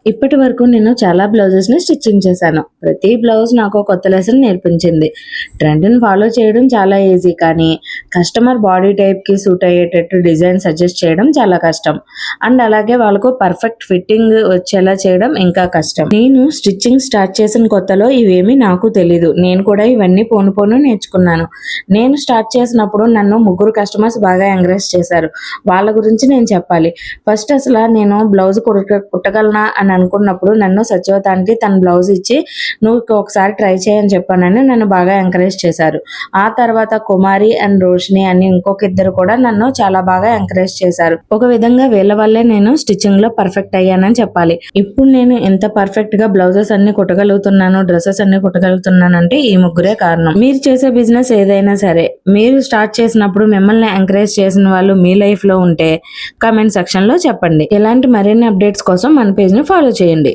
ఇప్పటి వరకు నేను చాలా బ్లౌజెస్ని స్టిచ్చింగ్ చేశాను. ప్రతి బ్లౌజ్ నాకు కొత్త లెసన్ నేర్పించింది. ట్రెండ్ని ఫాలో చేయడం చాలా ఈజీ, కానీ కస్టమర్ బాడీ టైప్కి సూట్ అయ్యేటట్టు డిజైన్ సజెస్ట్ చేయడం చాలా కష్టం. అండ్ అలాగే వాళ్ళకు పర్ఫెక్ట్ ఫిట్టింగ్ వచ్చేలా చేయడం ఇంకా కష్టం. నేను స్టిచ్చింగ్ స్టార్ట్ చేసిన కొత్తలో ఇవేమీ నాకు తెలీదు. నేను కూడా ఇవన్నీ పోను పోను నేర్చుకున్నాను. నేను స్టార్ట్ చేసినప్పుడు నన్ను 3 కస్టమర్స్ బాగా ఎంకరేజ్ చేశారు. వాళ్ళ గురించి నేను చెప్పాలి. ఫస్ట్ అసలు నేను బ్లౌజ్ కుట్టగలనా అని అనుకున్నప్పుడు నన్ను సత్యవతి ఆంటీ తన బ్లౌజ్ ఇచ్చి నువ్వు ఒకసారి ట్రై చేయని చెప్పానని నన్ను బాగా ఎంకరేజ్ చేశారు. ఆ తర్వాత కుమారి అండ్ రోషిని అని ఇంకొక ఇద్దరు కూడా నన్ను చాలా బాగా ఎంకరేజ్ చేశారు. ఒక విధంగా వీళ్ళ వల్లే నేను స్టిచ్చింగ్ లో పర్ఫెక్ట్ అయ్యానని చెప్పాలి. ఇప్పుడు నేను ఎంత పర్ఫెక్ట్ గా బ్లౌజెస్ అన్ని కుట్టగలుగుతున్నాను, డ్రెస్సెస్ అన్ని కుట్టగలుగుతున్నానంటే ఈ 3 కారణం. మీరు చేసే బిజినెస్ ఏదైనా సరే, మీరు స్టార్ట్ చేసినప్పుడు మిమ్మల్ని ఎంకరేజ్ చేసిన వాళ్ళు మీ లైఫ్ లో ఉంటే కామెంట్ సెక్షన్ లో చెప్పండి. ఇలాంటి మరిన్ని అప్డేట్స్ కోసం మన పేజ్ ని ఫాలో చేయండి.